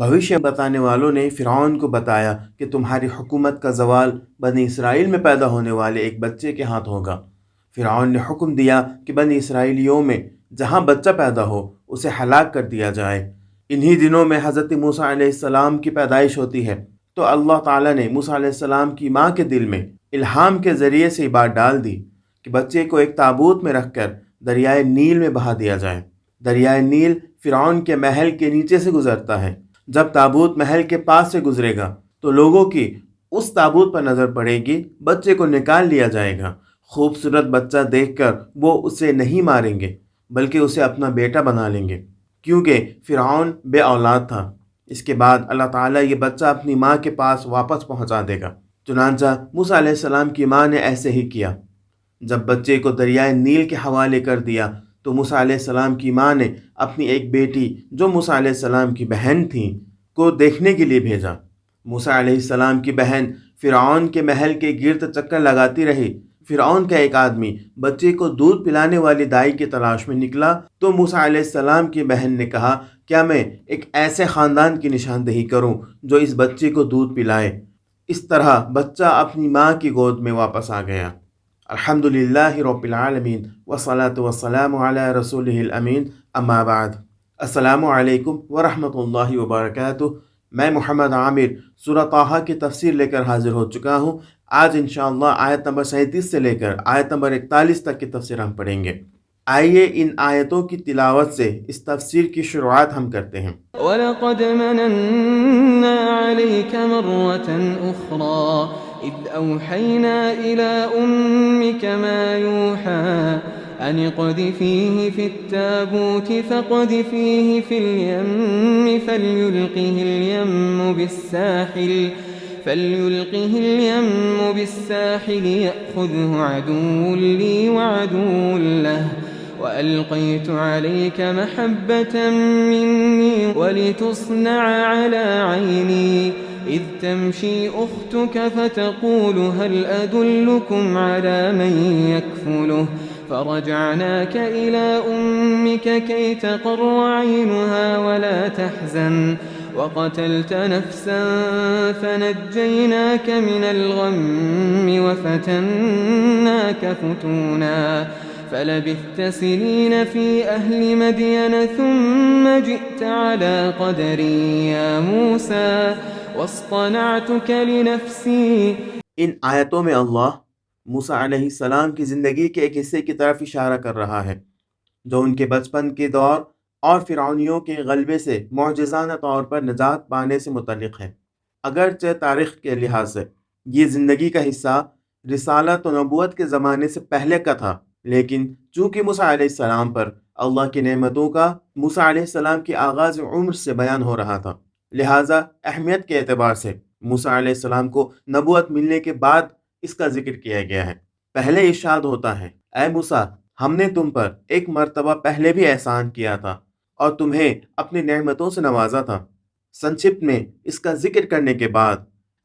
بھوشیہ بتانے والوں نے فرعون کو بتایا کہ تمہاری حکومت کا زوال بنی اسرائیل میں پیدا ہونے والے ایک بچے کے ہاتھ ہوگا۔ فرعون نے حکم دیا کہ بنی اسرائیلیوں میں جہاں بچہ پیدا ہو اسے ہلاک کر دیا جائے۔ انہی دنوں میں حضرت موسیٰ علیہ السلام کی پیدائش ہوتی ہے، تو اللہ تعالیٰ نے موسیٰ علیہ السلام کی ماں کے دل میں الہام کے ذریعے سے یہ بات ڈال دی کہ بچے کو ایک تابوت میں رکھ کر دریائے نیل میں بہا دیا جائے۔ دریائے نیل فرعون کے محل کے نیچے سے گزرتا ہے۔ جب تابوت محل کے پاس سے گزرے گا تو لوگوں کی اس تابوت پر نظر پڑے گی، بچے کو نکال لیا جائے گا۔ خوبصورت بچہ دیکھ کر وہ اسے نہیں ماریں گے بلکہ اسے اپنا بیٹا بنا لیں گے، کیونکہ فرعون بے اولاد تھا۔ اس کے بعد اللہ تعالیٰ یہ بچہ اپنی ماں کے پاس واپس پہنچا دے گا۔ چنانچہ موسیٰ علیہ السلام کی ماں نے ایسے ہی کیا۔ جب بچے کو دریائے نیل کے حوالے کر دیا تو موسیٰ علیہ السلام کی ماں نے اپنی ایک بیٹی جو موسیٰ علیہ السلام کی بہن تھی کو دیکھنے کے لیے بھیجا۔ موسیٰ علیہ السلام کی بہن فرعون کے محل کے گرد چکر لگاتی رہی۔ فرعون کا ایک آدمی بچے کو دودھ پلانے والی دائی کی تلاش میں نکلا تو موسیٰ علیہ السلام کی بہن نے کہا، کیا میں ایک ایسے خاندان کی نشاندہی کروں جو اس بچے کو دودھ پلائے؟ اس طرح بچہ اپنی ماں کی گود میں واپس آ گیا۔ الحمدللہ رب العالمین والصلاة والسلام علی رسولہ الامین، اما بعد۔ السلام علیکم ورحمۃ اللہ وبرکاتہ۔ میں محمد عامر سورہ طٰہٰ کی تفسیر لے کر حاضر ہو چکا ہوں۔ آج انشاءاللہ آیت نمبر 37 سے لے کر آیت نمبر 41 تک کی تفسیر ہم پڑھیں گے۔ آئیے ان آیتوں کی تلاوت سے اس تفسیر کی شروعات ہم کرتے ہیں۔ وَلَقَدْ مَنَنَّا عَلَيْكَ مَرَّةً أُخْرَىٰ إِذْ أَوْحَيْنَا إِلَىٰ أُمِّكَ مَا يُوحَىٰ أَنِ اقْذِفِيهِ فِي التَّابُوتِ فَاقْذِفِيهِ فِي الْيَمِّ فَلْيُلْقِهِ الْيَمُّ بِالسَّاحِلِ يَأْخُذْهُ عَدُوٌّ لِّي وَعَدُوٌّ لَّهُ وَأَلْقَيْتُ عَلَيْكَ مَحَبَّةً مِّنِّي وَلِتُصْنَعَ عَلَىٰ عَيْنِي إِذْ تَمْشِي أُخْتُكَ فَتَقُولُ هَلْ أَدُلُّكُمْ عَلَىٰ مَن يَكْفُلُهُ فرجعناك إلى أمك كي تقر عينها ولا تحزن وقتلت نفسا فنجيناك من الغم وفتناك فتونا فلبثت سنين في أهل مدين ثم جئت على قدري يا موسى واصطنعتك لنفسي۔ ان آیتوں میں اللہ موسیٰ علیہ السلام کی زندگی کے ایک حصے کی طرف اشارہ کر رہا ہے جو ان کے بچپن کے دور اور فرعونیوں کے غلبے سے معجزانہ طور پر نجات پانے سے متعلق ہے۔ اگرچہ تاریخ کے لحاظ سے یہ زندگی کا حصہ رسالت و نبوت کے زمانے سے پہلے کا تھا، لیکن چونکہ موسیٰ علیہ السلام پر اللہ کی نعمتوں کا موسیٰ علیہ السلام کی آغاز عمر سے بیان ہو رہا تھا، لہٰذا اہمیت کے اعتبار سے موسیٰ علیہ السلام کو نبوت ملنے کے بعد اس کا ذکر کیا گیا ہے۔ پہلے ارشاد ہوتا ہے، اے موسیٰ، ہم نے تم پر ایک مرتبہ پہلے بھی احسان کیا تھا اور تمہیں اپنی نعمتوں سے نوازا تھا۔ سنکشپت میں اس کا ذکر کرنے کے بعد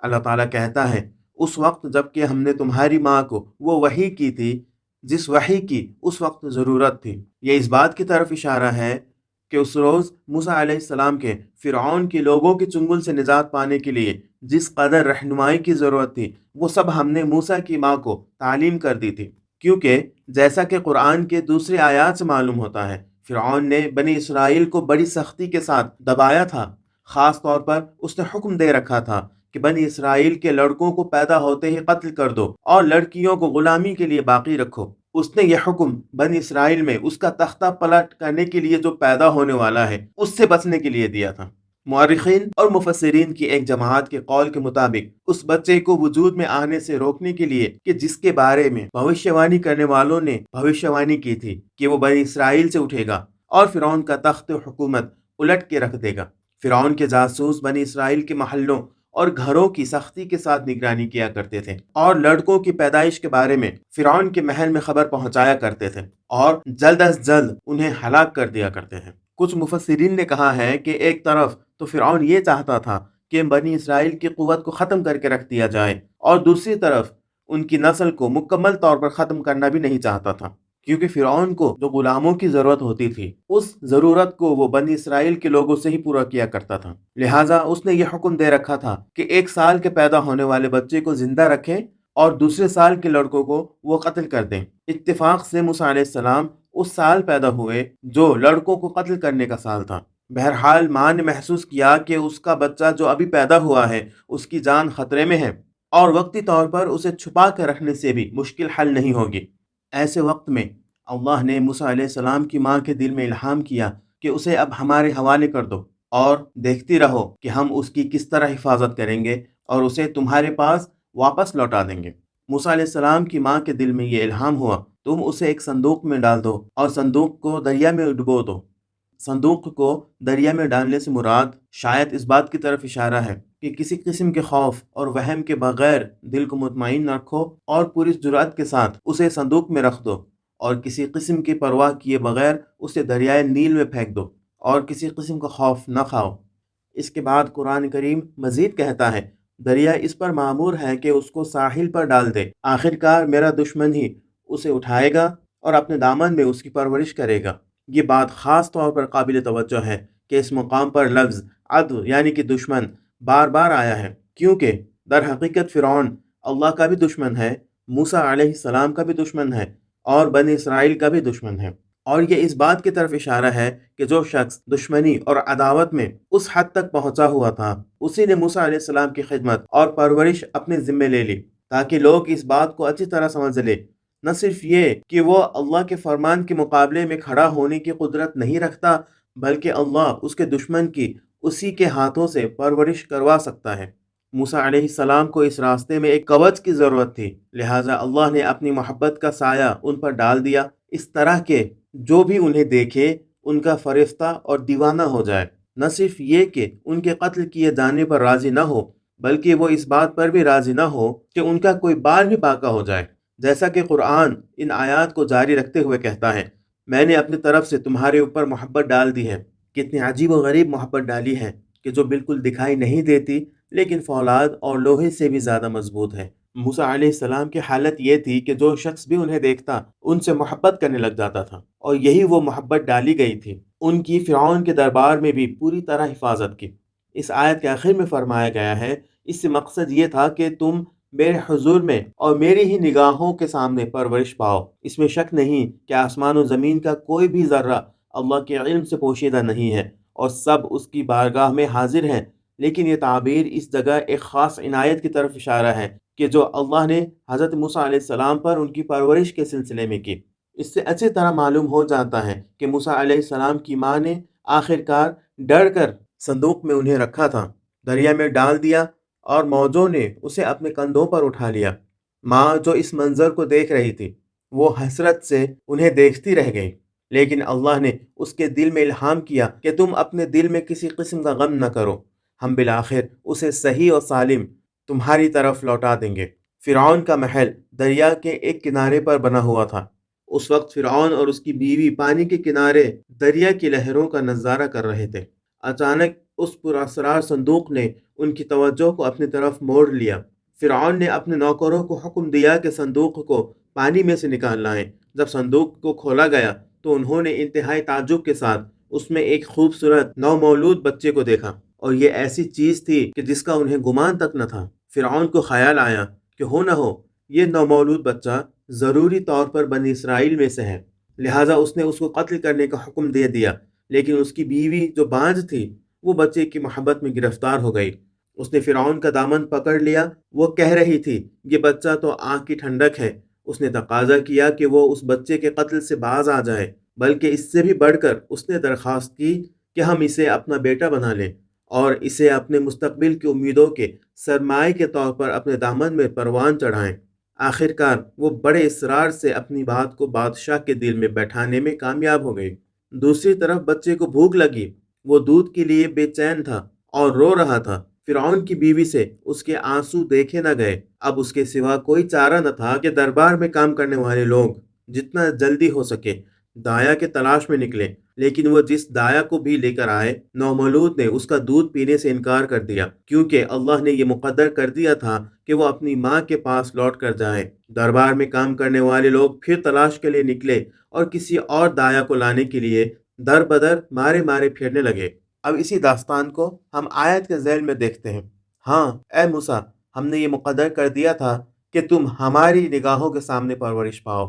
اللہ تعالیٰ کہتا ہے، اس وقت جب کہ ہم نے تمہاری ماں کو وہ وحی کی تھی جس وحی کی اس وقت ضرورت تھی۔ یہ اس بات کی طرف اشارہ ہے کہ اس روز موسیٰ علیہ السلام کے فرعون کے لوگوں کے چنگل سے نجات پانے کے لیے جس قدر رہنمائی کی ضرورت تھی وہ سب ہم نے موسیٰ کی ماں کو تعلیم کر دی تھی، کیونکہ جیسا کہ قرآن کے دوسرے آیات سے معلوم ہوتا ہے فرعون نے بنی اسرائیل کو بڑی سختی کے ساتھ دبایا تھا۔ خاص طور پر اس نے حکم دے رکھا تھا کہ بنی اسرائیل کے لڑکوں کو پیدا ہوتے ہی قتل کر دو اور لڑکیوں کو غلامی کے لیے باقی رکھو۔ اس نے یہ حکم بنی اسرائیل میں اس کا تختہ پلٹ کرنے کے لیے جو پیدا ہونے والا ہے اس سے بچنے کے لیے دیا تھا۔ مورخین اور مفسرین کی ایک جماعت کے قول کے مطابق اس بچے کو وجود میں آنے سے روکنے کے لیے کہ جس کے بارے میں بھوشیوانی کرنے والوں نے بھوشیوانی کی تھی کہ وہ بنی اسرائیل سے اٹھے گا اور فرعون کا تخت حکومت الٹ کے رکھ دے گا۔ فرعون کے جاسوس بنی اسرائیل کے محلوں اور گھروں کی سختی کے ساتھ نگرانی کیا کرتے تھے اور لڑکوں کی پیدائش کے بارے میں فرعون کے محل میں خبر پہنچایا کرتے تھے اور جلد از جلد انہیں ہلاک کر دیا کرتے ہیں۔ کچھ مفسرین نے کہا ہے کہ ایک طرف تو فرعون یہ چاہتا تھا کہ بنی اسرائیل کی قوت کو ختم کر کے رکھ دیا جائے اور دوسری طرف ان کی نسل کو مکمل طور پر ختم کرنا بھی نہیں چاہتا تھا، کیونکہ فرعون کو جو غلاموں کی ضرورت ہوتی تھی اس ضرورت کو وہ بنی اسرائیل کے لوگوں سے ہی پورا کیا کرتا تھا، لہٰذا اس نے یہ حکم دے رکھا تھا کہ 1 سال کے پیدا ہونے والے بچے کو زندہ رکھیں اور دوسرے سال کے لڑکوں کو وہ قتل کر دیں۔ اتفاق سے موسیٰ علیہ السلام اس سال پیدا ہوئے جو لڑکوں کو قتل کرنے کا سال تھا۔ بہرحال ماں نے محسوس کیا کہ اس کا بچہ جو ابھی پیدا ہوا ہے اس کی جان خطرے میں ہے اور وقتی طور پر اسے چھپا کر رکھنے سے بھی مشکل حل نہیں ہوگی۔ ایسے وقت میں اللہ نے موسیٰ علیہ السلام کی ماں کے دل میں الہام کیا کہ اسے اب ہمارے حوالے کر دو اور دیکھتی رہو کہ ہم اس کی کس طرح حفاظت کریں گے اور اسے تمہارے پاس واپس لوٹا دیں گے۔ موسیٰ علیہ السلام کی ماں کے دل میں یہ الہام ہوا، تم اسے ایک صندوق میں ڈال دو اور صندوق کو دریا میں ڈبو دو۔ صندوق کو دریا میں ڈالنے سے مراد شاید اس بات کی طرف اشارہ ہے کہ کسی قسم کے خوف اور وہم کے بغیر دل کو مطمئن رکھو اور پوری جرأت کے ساتھ اسے صندوق میں رکھ دو اور کسی قسم کی پرواہ کیے بغیر اسے دریائے نیل میں پھینک دو اور کسی قسم کا خوف نہ کھاؤ۔ اس کے بعد قرآن کریم مزید کہتا ہے، دریا اس پر مامور ہے کہ اس کو ساحل پر ڈال دے، آخرکار میرا دشمن ہی اسے اٹھائے گا اور اپنے دامن میں اس کی پرورش کرے گا۔ یہ بات خاص طور پر قابل توجہ ہے کہ اس مقام پر لفظ عدو یعنی کہ دشمن بار بار آیا ہے، کیونکہ در حقیقت فرعون اللہ کا بھی دشمن ہے، موسیٰ علیہ السلام کا بھی دشمن ہے اور بنی اسرائیل کا بھی دشمن ہے، اور یہ اس بات کی طرف اشارہ ہے کہ جو شخص دشمنی اور عداوت میں اس حد تک پہنچا ہوا تھا اسی نے موسیٰ علیہ السلام کی خدمت اور پرورش اپنے ذمے لے لی تاکہ لوگ اس بات کو اچھی طرح سمجھ لیں، نہ صرف یہ کہ وہ اللہ کے فرمان کے مقابلے میں کھڑا ہونے کی قدرت نہیں رکھتا بلکہ اللہ اس کے دشمن کی اسی کے ہاتھوں سے پرورش کروا سکتا ہے۔ موسیٰ علیہ السلام کو اس راستے میں ایک کوچ کی ضرورت تھی، لہٰذا اللہ نے اپنی محبت کا سایہ ان پر ڈال دیا، اس طرح کہ جو بھی انہیں دیکھے ان کا فرشتہ اور دیوانہ ہو جائے، نہ صرف یہ کہ ان کے قتل کیے جانے پر راضی نہ ہو بلکہ وہ اس بات پر بھی راضی نہ ہو کہ ان کا کوئی بال بھی باقی ہو جائے، جیسا کہ قرآن ان آیات کو جاری رکھتے ہوئے کہتا ہے، میں نے اپنی طرف سے تمہارے اوپر محبت ڈال دی ہے۔ کتنی عجیب و غریب محبت ڈالی ہے کہ جو بالکل دکھائی نہیں دیتی لیکن فولاد اور لوہے سے بھی زیادہ مضبوط ہے۔ موسیٰ علیہ السلام کی حالت یہ تھی کہ جو شخص بھی انہیں دیکھتا ان سے محبت کرنے لگ جاتا تھا، اور یہی وہ محبت ڈالی گئی تھی۔ ان کی فرعون کے دربار میں بھی پوری طرح حفاظت کی۔ اس آیت کے آخر میں فرمایا گیا ہے، اس سے مقصد یہ تھا کہ تم میرے حضور میں اور میری ہی نگاہوں کے سامنے پرورش پاؤ۔ اس میں شک نہیں کہ آسمان و زمین کا کوئی بھی ذرہ اللہ کے علم سے پوشیدہ نہیں ہے اور سب اس کی بارگاہ میں حاضر ہیں، لیکن یہ تعبیر اس جگہ ایک خاص عنایت کی طرف اشارہ ہے کہ جو اللہ نے حضرت موسیٰ علیہ السلام پر ان کی پرورش کے سلسلے میں کی۔ اس سے اچھی طرح معلوم ہو جاتا ہے کہ موسیٰ علیہ السلام کی ماں نے آخرکار ڈر کر صندوق میں انہیں رکھا تھا، دریا میں ڈال دیا اور موجوں نے اسے اپنے کندھوں پر اٹھا لیا۔ ماں جو اس منظر کو دیکھ رہی تھی وہ حسرت سے انہیں دیکھتی رہ گئی، لیکن اللہ نے اس کے دل میں الہام کیا کہ تم اپنے دل میں کسی قسم کا غم نہ کرو، ہم بالآخر اسے صحیح اور سالم تمہاری طرف لوٹا دیں گے۔ فرعون کا محل دریا کے ایک کنارے پر بنا ہوا تھا۔ اس وقت فرعون اور اس کی بیوی پانی کے کنارے دریا کی لہروں کا نظارہ کر رہے تھے۔ اچانک اس پراسرار صندوق نے ان کی توجہ کو اپنی طرف موڑ لیا۔ فرعون نے اپنے نوکروں کو حکم دیا کہ صندوق کو پانی میں سے نکال لائیں۔ جب صندوق کو کھولا گیا تو انہوں نے انتہائی تعجب کے ساتھ اس میں ایک خوبصورت نومولود بچے کو دیکھا، اور یہ ایسی چیز تھی کہ جس کا انہیں گمان تک نہ تھا۔ فرعون کو خیال آیا کہ ہو نہ ہو یہ نومولود بچہ ضروری طور پر بنی اسرائیل میں سے ہے، لہٰذا اس نے اس کو قتل کرنے کا حکم دے دیا، لیکن اس کی بیوی جو بانجھ تھی وہ بچے کی محبت میں گرفتار ہو گئی۔ اس نے فرعون کا دامن پکڑ لیا، وہ کہہ رہی تھی یہ بچہ تو آنکھ کی ٹھنڈک ہے۔ اس نے تقاضا کیا کہ وہ اس بچے کے قتل سے باز آ جائے، بلکہ اس سے بھی بڑھ کر اس نے درخواست کی کہ ہم اسے اپنا بیٹا بنا لیں اور اسے اپنے مستقبل کی امیدوں کے سرمائے کے طور پر اپنے دامن میں پروان چڑھائیں۔ آخرکار وہ بڑے اصرار سے اپنی بات کو بادشاہ کے دل میں بیٹھانے میں کامیاب ہو گئی۔ دوسری طرف بچے کو بھوک لگی، وہ دودھ کے لیے بے چین تھا اور رو رہا تھا۔ فرعون کی بیوی سے اس کے آنسو دیکھے نہ گئے۔ اب اس کے سوا کوئی چارہ نہ تھا کہ دربار میں کام کرنے والے لوگ جتنا جلدی ہو سکے دایا کے تلاش میں نکلے، لیکن وہ جس دایا کو بھی لے کر آئے، نومولود نے اس کا دودھ پینے سے انکار کر دیا، کیونکہ اللہ نے یہ مقدر کر دیا تھا کہ وہ اپنی ماں کے پاس لوٹ کر جائے۔ دربار میں کام کرنے والے لوگ پھر تلاش کے لیے نکلے اور کسی اور دایا کو لانے کے لیے در بدر مارے مارے پھرنے لگے۔ اب اسی داستان کو ہم آیت کے ذیل میں دیکھتے ہیں۔ ہاں اے موسیٰ، ہم نے یہ مقدر کر دیا تھا کہ تم ہماری نگاہوں کے سامنے پرورش پاؤ۔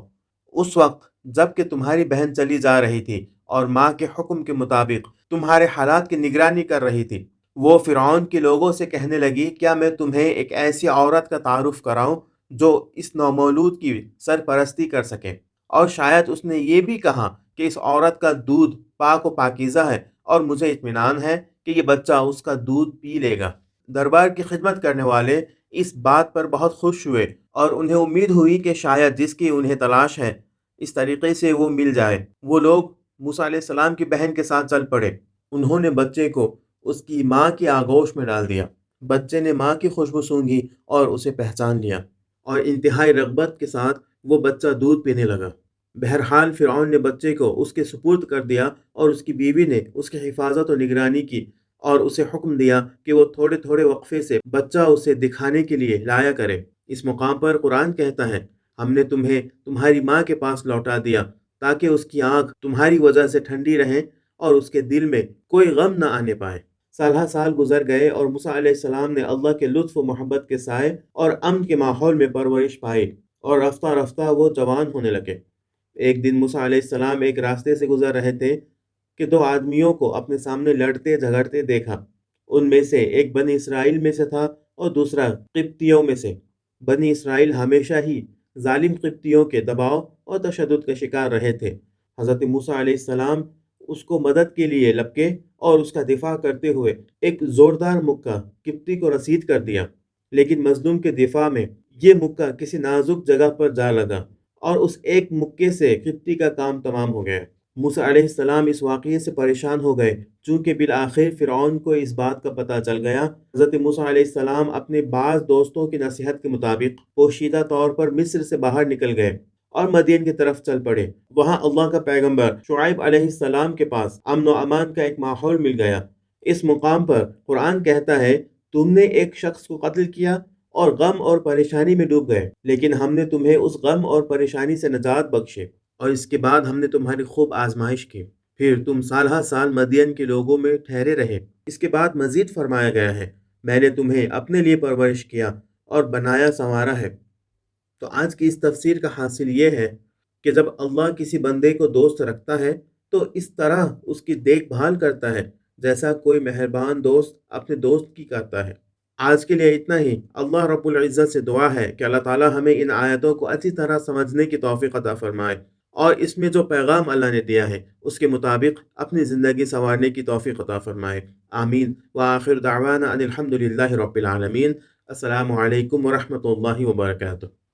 اس وقت جب کہ تمہاری بہن چلی جا رہی تھی اور ماں کے حکم کے مطابق تمہارے حالات کی نگرانی کر رہی تھی، وہ فرعون کے لوگوں سے کہنے لگی، کیا میں تمہیں ایک ایسی عورت کا تعارف کراؤں جو اس نومولود کی سرپرستی کر سکے؟ اور شاید اس نے یہ بھی کہا کہ اس عورت کا دودھ پاک و پاکیزہ ہے اور مجھے اطمینان ہے کہ یہ بچہ اس کا دودھ پی لے گا۔ دربار کی خدمت کرنے والے اس بات پر بہت خوش ہوئے اور انہیں امید ہوئی کہ شاید جس کی انہیں تلاش ہے اس طریقے سے وہ مل جائے۔ وہ لوگ موسیٰ علیہ السلام کی بہن کے ساتھ چل پڑے۔ انہوں نے بچے کو اس کی ماں کی آغوش میں ڈال دیا۔ بچے نے ماں کی خوشبو سونگھی اور اسے پہچان لیا، اور انتہائی رغبت کے ساتھ وہ بچہ دودھ پینے لگا۔ بہرحال فرعون نے بچے کو اس کے سپرد کر دیا اور اس کی بیوی نے اس کی حفاظت و نگرانی کی اور اسے حکم دیا کہ وہ تھوڑے تھوڑے وقفے سے بچہ اسے دکھانے کے لیے لایا کرے۔ اس مقام پر قرآن کہتا ہے، ہم نے تمہیں تمہاری ماں کے پاس لوٹا دیا تاکہ اس کی آنکھ تمہاری وجہ سے ٹھنڈی رہے اور اس کے دل میں کوئی غم نہ آنے پائے۔ سالہ سال گزر گئے اور موسیٰ علیہ السلام نے اللہ کے لطف و محبت کے سائے اور امن کے ماحول میں پرورش پائی، اور رفتہ رفتہ وہ جوان ہونے لگے۔ ایک دن موسیٰ علیہ السلام ایک راستے سے گزر رہے تھے کہ دو آدمیوں کو اپنے سامنے لڑتے جھگڑتے دیکھا۔ ان میں سے ایک بنی اسرائیل میں سے تھا اور دوسرا قبطیوں میں سے۔ بنی اسرائیل ہمیشہ ہی ظالم قبطیوں کے دباؤ اور تشدد کا شکار رہے تھے۔ حضرت موسیٰ علیہ السلام اس کو مدد کے لیے لپکے اور اس کا دفاع کرتے ہوئے ایک زوردار مکہ قبطی کو رسید کر دیا، لیکن مظلوم کے دفاع میں یہ مکہ کسی نازک جگہ پر جا لگا اور اس ایک مکے سے قبطی کا کام تمام ہو گیا۔ موسیٰ علیہ السلام اس واقعے سے پریشان ہو گئے، چونکہ بالآخر فرعون کو اس بات کا پتہ چل گیا۔ حضرت موسیٰ علیہ السلام اپنے بعض دوستوں کی نصیحت کے مطابق پوشیدہ طور پر مصر سے باہر نکل گئے اور مدین کی طرف چل پڑے۔ وہاں اللہ کا پیغمبر شعیب علیہ السلام کے پاس امن و امان کا ایک ماحول مل گیا۔ اس مقام پر قرآن کہتا ہے، تم نے ایک شخص کو قتل کیا اور غم اور پریشانی میں ڈوب گئے، لیکن ہم نے تمہیں اس غم اور پریشانی سے نجات بخشے، اور اس کے بعد ہم نے تمہاری خوب آزمائش کی، پھر تم سالہ سال مدین کے لوگوں میں ٹھہرے رہے۔ اس کے بعد مزید فرمایا گیا ہے، میں نے تمہیں اپنے لیے پرورش کیا اور بنایا سنوارا ہے۔ تو آج کی اس تفسیر کا حاصل یہ ہے کہ جب اللہ کسی بندے کو دوست رکھتا ہے تو اس طرح اس کی دیکھ بھال کرتا ہے جیسا کوئی مہربان دوست اپنے دوست کی کرتا ہے۔ آج کے لیے اتنا ہی۔ اللہ رب العزت سے دعا ہے کہ اللہ تعالی ہمیں ان آیتوں کو اچھی طرح سمجھنے کی توفیق عطا فرمائے، اور اس میں جو پیغام اللہ نے دیا ہے اس کے مطابق اپنی زندگی سنوارنے کی توفیق عطا فرمائے۔ آمین۔ وآخر دعوانا ان الحمد للہ رب العالمین۔ السلام علیکم ورحمۃ اللہ وبرکاتہ۔